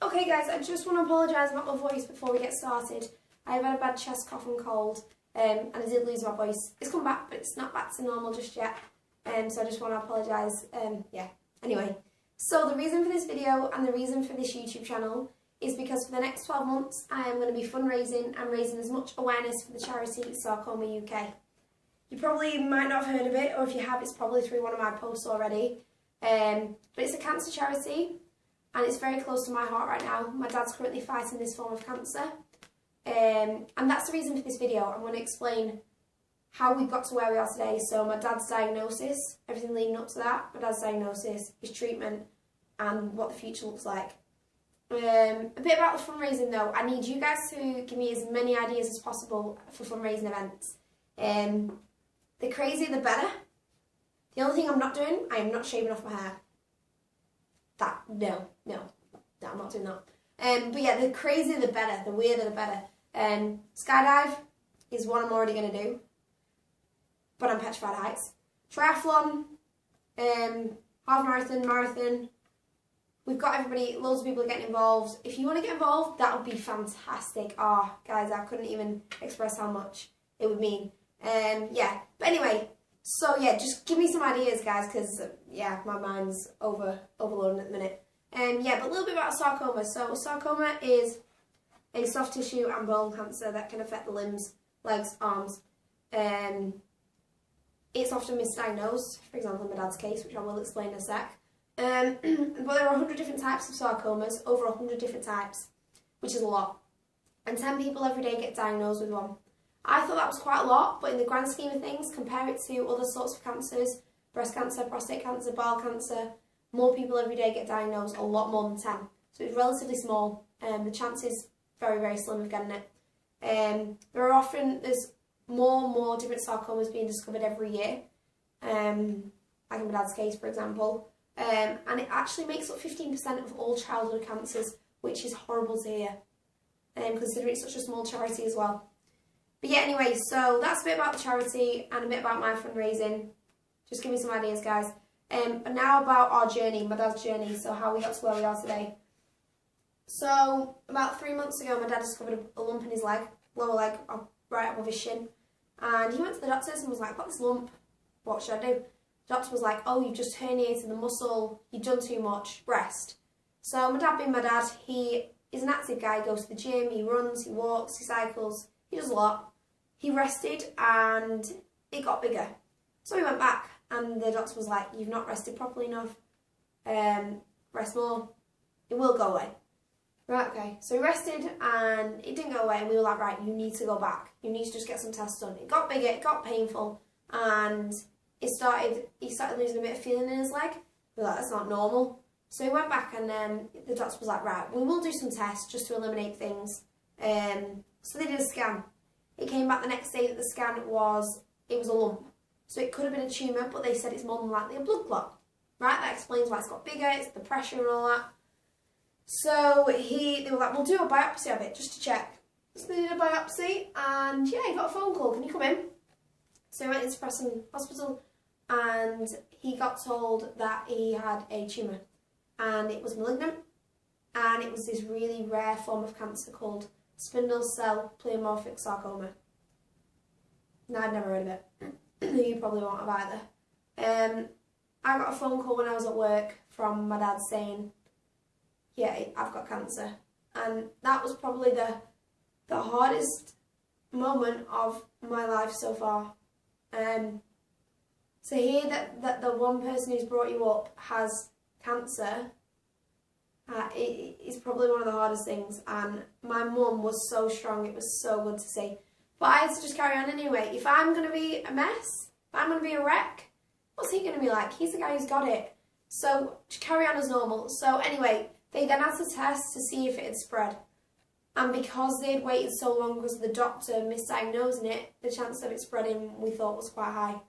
Okay guys, I just want to apologise about my voice before we get started. I've had a bad chest cough and cold, and I did lose my voice. It's come back, but it's not back to normal just yet, so I just want to apologise. Yeah, anyway. So the reason for this video and the reason for this YouTube channel is because for the next 12 months I am going to be fundraising and raising as much awareness for the charity Sarcoma UK. You probably might not have heard of it, or if you have, it's probably through one of my posts already. But it's a cancer charity, and it's very close to my heart right now. My dad's currently fighting this form of cancer, and that's the reason for this video. I'm going to explain how we got to where we are today. So my dad's diagnosis, everything leading up to that, my dad's diagnosis, his treatment, and what the future looks like. A bit about the fundraising though. I need you guys to give me as many ideas as possible for fundraising events. The crazier the better. The only thing I'm not doing, I am not shaving off my hair. No, I'm not doing that. But yeah, the crazier the better, the weirder the better. Skydive is one I'm already going to do, but I'm petrified of heights. Triathlon, half marathon. We've got everybody, loads of people are getting involved. If you want to get involved, that would be fantastic. Oh, guys, I couldn't even express how much it would mean. Yeah, but anyway, so yeah, just give me some ideas, guys, because yeah, my mind's overloading at the minute. Yeah, but a little bit about sarcoma. So sarcoma is a soft tissue and bone cancer that can affect the limbs, legs, arms. It's often misdiagnosed, for example in my dad's case, which I will explain in a sec. But there are 100 different types of sarcomas, over 100 different types, which is a lot. And 10 people every day get diagnosed with one. I thought that was quite a lot, but in the grand scheme of things, compare it to other sorts of cancers, breast cancer, prostate cancer, bowel cancer, more people every day get diagnosed, a lot more than 10. So it's relatively small. The chance is very, very slim of getting it. There's more different sarcomas being discovered every year, like in my dad's case, for example. And it actually makes up 15% of all childhood cancers, which is horrible to hear, considering it's such a small charity as well. But yeah, anyway, so that's a bit about the charity and a bit about my fundraising. Just give me some ideas, guys. And now about our journey, my dad's journey, so how we got to where we are today. So, about 3 months ago, my dad discovered a lump in his leg, lower leg, right above his shin. And he went to the doctors and was like, got this lump, what should I do? The doctor was like, oh, you've just herniated the muscle, you've done too much, rest. So my dad being my dad, he is an active guy, he goes to the gym, he runs, he walks, he cycles, he does a lot. He rested and it got bigger. So he went back and the doctor was like, you've not rested properly enough, rest more, it will go away. Right, okay, so he rested and it didn't go away and we were like, right, you need to go back. You need to just get some tests done. It got bigger, it got painful, and he started losing a bit of feeling in his leg. We were like, that's not normal. So he went back and the doctor was like, right, we will do some tests just to eliminate things. So they did a scan. It came back the next day that the scan was a lump. So it could have been a tumour, but they said it's more than likely a blood clot. Right, that explains why it's got bigger, it's the pressure and all that. So they were like, we'll do a biopsy of it just to check. So they did a biopsy and yeah, he got a phone call, can you come in? So he went into Preston Hospital and he got told that he had a tumour and it was malignant, and it was this really rare form of cancer called spindle cell pleomorphic sarcoma. Now, I'd never heard of it. You probably won't have either. I got a phone call when I was at work from my dad saying, yeah, I've got cancer. And that was probably the hardest moment of my life so far. To hear that the one person who's brought you up has cancer, it's probably one of the hardest things. And my mum was so strong, it was so good to see. But I had to just carry on anyway. If I'm going to be a mess, if I'm going to be a wreck, what's he going to be like? He's the guy who's got it. So just carry on as normal. So anyway, they then had to test to see if it had spread. And because they had waited so long because of the doctor misdiagnosing it, the chance of it spreading we thought was quite high.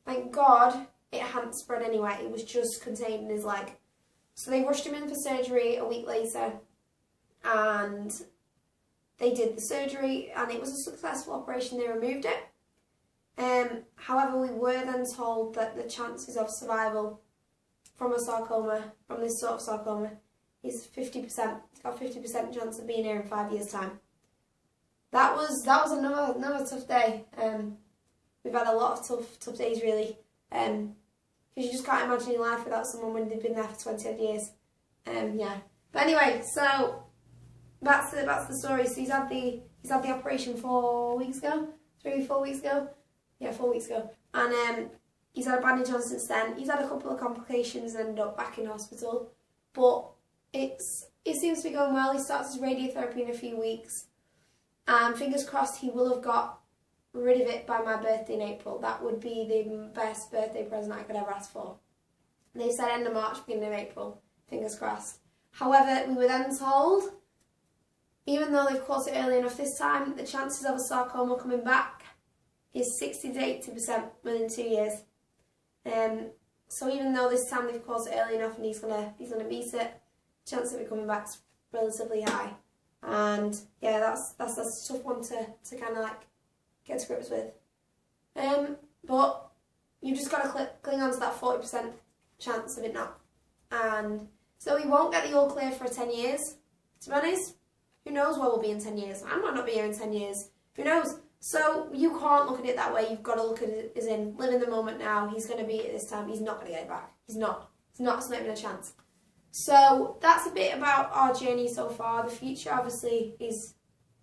Thank God it hadn't spread anyway, it was just contained in his leg. So they rushed him in for surgery a week later and they did the surgery and it was a successful operation, they removed it. However, we were then told that the chances of survival from a sarcoma, from this sort of sarcoma, He's 50%. He's got 50% chance of being here in 5 years' time. That was another tough day. We've had a lot of tough days really. Because you just can't imagine your life without someone when they've been there for 20 odd years. Yeah. But anyway, so that's the story. So he's had the operation 4 weeks ago, 4 weeks ago. Yeah, 4 weeks ago. And he's had a bandage on since then. He's had a couple of complications and ended up back in hospital. But it seems to be going well. He starts his radiotherapy in a few weeks. And fingers crossed he will have got rid of it by my birthday in April. That would be the best birthday present I could ever ask for. They said end of March, beginning of April. Fingers crossed. However, we were then told, even though they've caught it early enough this time, the chances of a sarcoma coming back is 60 to 80% within 2 years. So even though this time they've caught it early enough and he's gonna beat it, the chance of it coming back's relatively high. And yeah, that's a tough one to kind of like get to grips with. But you've just got to cling on to that 40% chance of it not. And so we won't get the all clear for 10 years. To be honest, who knows where we'll be in 10 years? I might not be here in 10 years. Who knows? So you can't look at it that way. You've got to look at it as in, live in the moment now. He's going to beat it this time. He's not going to get it back. He's not. It's not even a chance. So that's a bit about our journey so far. The future obviously is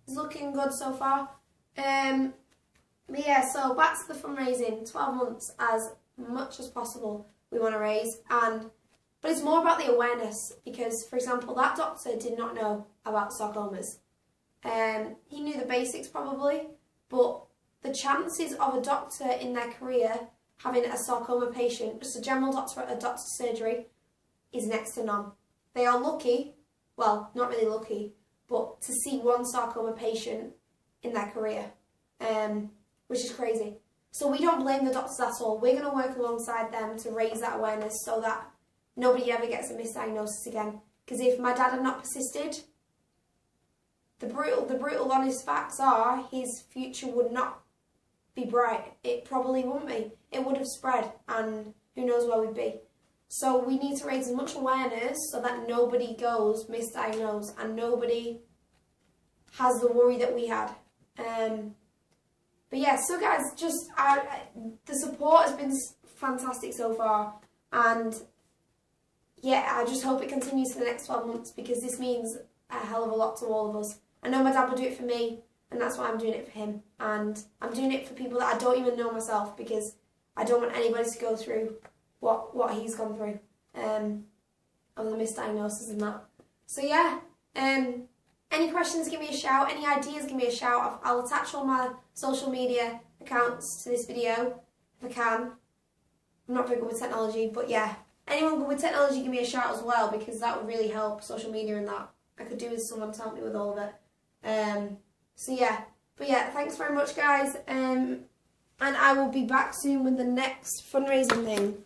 looking good so far. But yeah, so back to the fundraising. 12 months, as much as possible we want to raise. But it's more about the awareness because, for example, that doctor did not know about sarcomas. He knew the basics probably, but the chances of a doctor in their career having a sarcoma patient, just a general doctor at a doctor's surgery, is next to none. They are lucky, well, not really lucky, but to see one sarcoma patient in their career, which is crazy. So we don't blame the doctors at all. We're going to work alongside them to raise that awareness so that nobody ever gets a misdiagnosis again. Because if my dad had not persisted, the brutal honest facts are his future would not be bright. It probably wouldn't be. It would have spread and who knows where we'd be. So we need to raise as much awareness so that nobody goes misdiagnosed and nobody has the worry that we had. But yeah, so guys, just the support has been fantastic so far, and yeah, I just hope it continues for the next 12 months because this means a hell of a lot to all of us. I know my dad will do it for me, and that's why I'm doing it for him, and I'm doing it for people that I don't even know myself because I don't want anybody to go through what he's gone through, of the misdiagnosis and that. So yeah, any questions, give me a shout. Any ideas, give me a shout. I'll attach all my social media accounts to this video if I can. I'm not very good with technology, but yeah. Anyone good with technology, give me a shout as well because that would really help social media and that. I could do with someone to help me with all of it. So yeah. But yeah, thanks very much guys. And I will be back soon with the next fundraising thing.